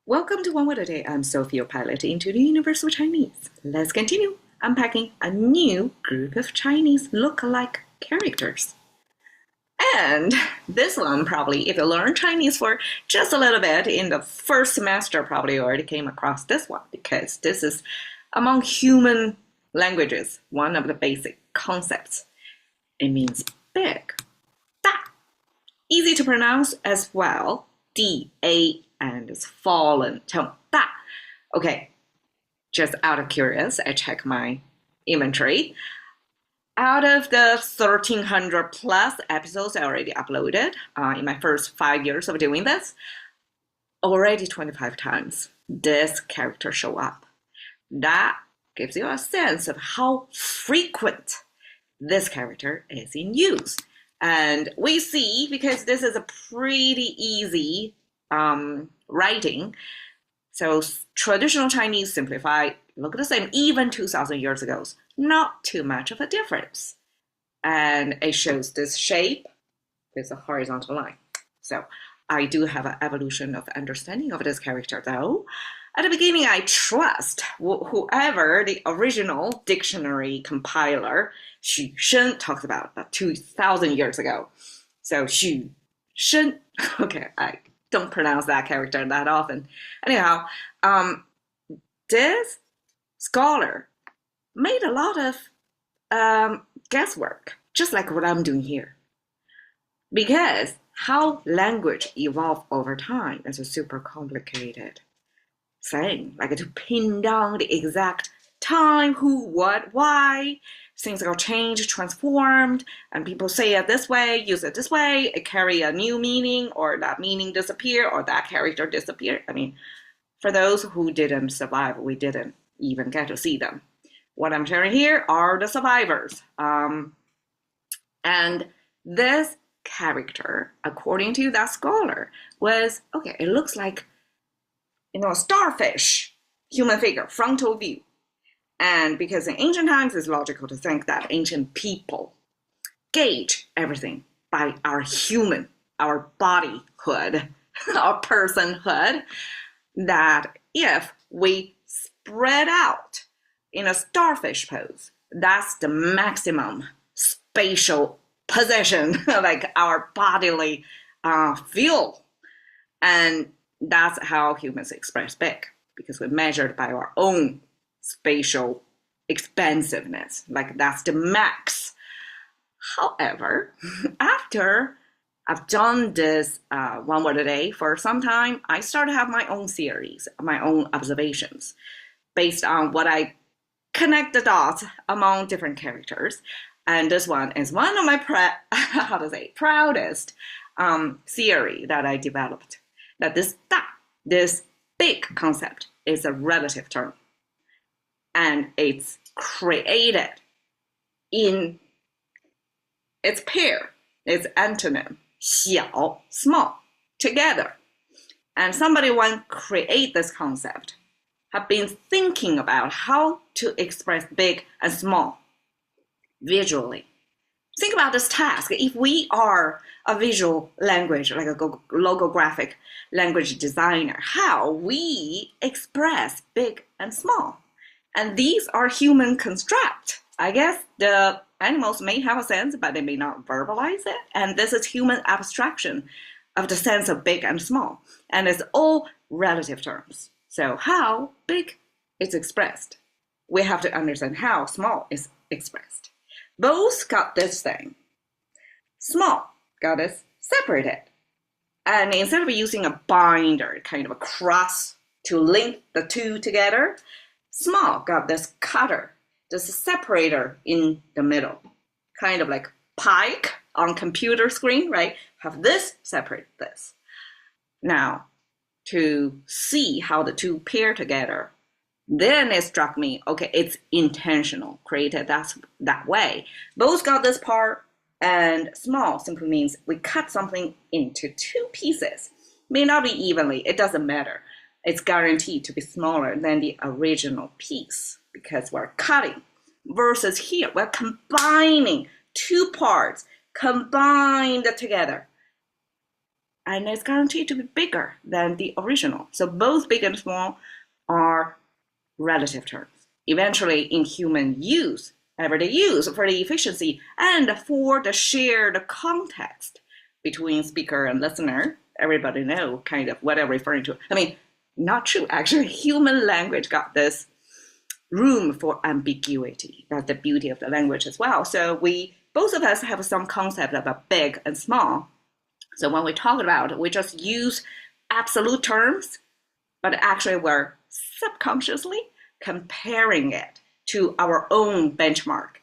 Welcome to One Word a Day. I'm Sophie, your pilot into the universe of Chinese. Let's continue unpacking a new group of Chinese lookalike characters. And this one probably, if you learn Chinese for just a little bit in the first semester, probably already came across this one because this is among human languages, one of the basic concepts. It means big. Da. Easy to pronounce as well. D-A and it's fallen tone. Da. Okay, just out of curious, I check my inventory. Out of the 1,300 plus episodes I already uploaded in my first 5 years of doing this, already 25 times this character show up. That gives you a sense of how frequent this character is in use. And we see, because this is a pretty easy writing, so traditional Chinese simplified look the same even 2,000 years ago. Not too much of a difference. And it shows this shape with a horizontal line. So I do have an evolution of understanding of this character though. At the beginning, I trust whoever the original dictionary compiler, Xu Shen, talked about 2,000 years ago. So Xu Shen, okay, I don't pronounce that character that often. Anyhow, this scholar made a lot of guesswork, just like what I'm doing here. Because how language evolved over time is a super complicated thing. Like to pin down the exact time, who, what, why. Things are changed, transformed, and people say it this way, use it this way, it carry a new meaning, or that meaning disappear, or that character disappear. I mean, for those who didn't survive, we didn't even get to see them. What I'm sharing here are the survivors. And this character, according to that scholar, was, okay, it looks like, a starfish, human figure, frontal view. And because in ancient times, it's logical to think that ancient people gauge everything by our human, our bodyhood, our personhood, that if we spread out in a starfish pose, that's the maximum spatial position, like our bodily feel. And that's how humans express big, because we're measured by our own spatial expansiveness. Like that's the max. However, after I've done this one word a day for some time, I started to have my own theories, my own observations, based on what I connect the dots among different characters. And this one is one of my proudest theory that I developed, that this big concept is a relative term. And it's created in its pair, its antonym, 小, small, together. And somebody when create this concept have been thinking about how to express big and small visually. Think about this task. If we are a visual language, like a logographic language designer, how we express big and small. And these are human construct. I guess the animals may have a sense, but they may not verbalize it. And this is human abstraction of the sense of big and small. And it's all relative terms. So how big is expressed? We have to understand how small is expressed. Both got this thing. Small got this separated. And instead of using a binder, kind of a cross to link the two together, small got this cutter, this separator in the middle, kind of like pike on computer screen, right? Have this separate this. Now, to see how the two pair together, then it struck me, okay, it's intentional, created that way. Both got this part, and small simply means we cut something into two pieces. May not be evenly, it doesn't matter. It's guaranteed to be smaller than the original piece because we're cutting. Versus here, we're combining two parts, combined together. and it's guaranteed to be bigger than the original. So both big and small are relative terms. Eventually, in human use, everyday use, for the efficiency and for the shared context between speaker and listener, everybody know kind of what I'm referring to. I mean, not true. Actually, human language got this room for ambiguity. That's the beauty of the language as well. So both of us have some concept about big and small. So when we talk about it, we just use absolute terms, but actually we're subconsciously comparing it to our own benchmark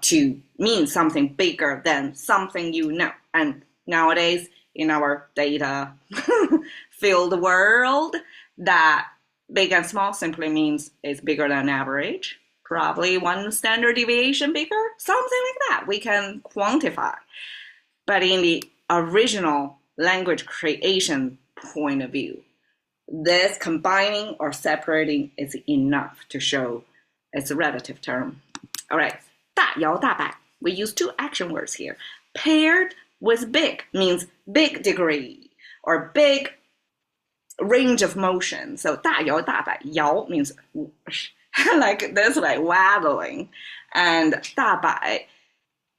to mean something bigger than something you know. And nowadays, in our data-filled world, that big and small simply means it's bigger than average, probably one standard deviation bigger, something like that. We can quantify. But in the original language creation point of view, this combining or separating is enough to show it's a relative term. All right, 大摇大摆. We use two action words here. Paired with big means big degree or big range of motion. So 大摇大摆, 摇 means like this way, waddling, and 大摆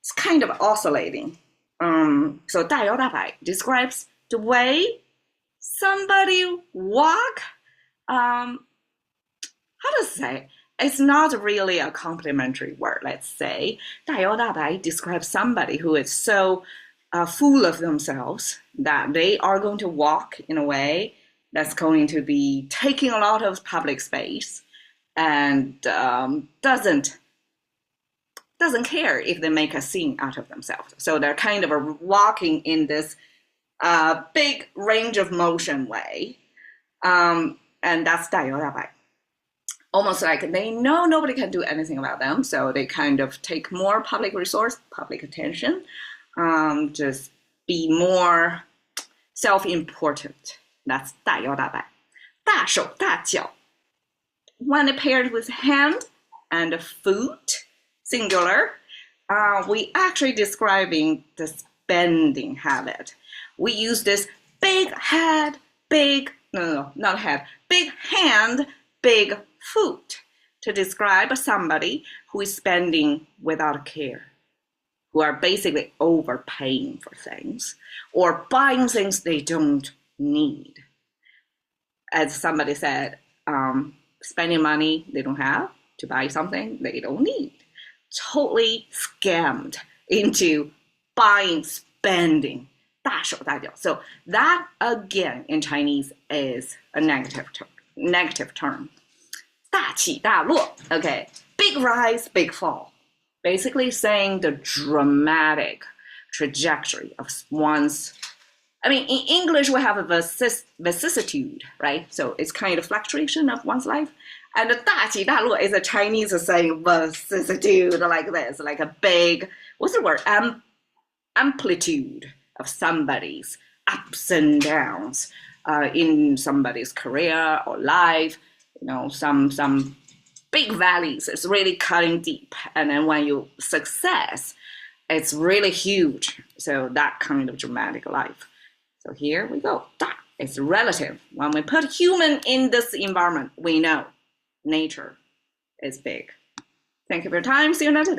is kind of oscillating. So 大摇大摆 describes the way somebody walk. How to say? It's not really a complimentary word, let's say. 大摇大摆 describes somebody who is so full of themselves that they are going to walk in a way that's going to be taking a lot of public space and doesn't care if they make a scene out of themselves. So they're kind of walking in this big range of motion way. And that's 大摇大摆. Almost like they know nobody can do anything about them, so they kind of take more public resource, public attention, just be more self-important. That's 大摇大摆. 大手大脚. When it paired with hand and foot, singular, we actually describing the spending habit. We use this big head, big hand, big foot to describe somebody who is spending without care, who are basically overpaying for things or buying things they don't need. As somebody said, spending money they don't have to buy something they don't need. Totally scammed into buying, spending. 大手大脚. So that again in Chinese is a negative term. 大起大落. Okay, big rise, big fall. Basically saying the dramatic trajectory of one's. I mean, in English we have a vicissitude, right? So it's kind of fluctuation of one's life. And 大起大落is a Chinese saying vicissitude like this, like a big, what's the word? Amplitude of somebody's ups and downs in somebody's career or life. You know, some big valleys. It's really cutting deep. And then when you success, it's really huge. So that kind of dramatic life. So here we go. 大 is relative. When we put human in this environment, we know nature is big. Thank you for your time. See you next day.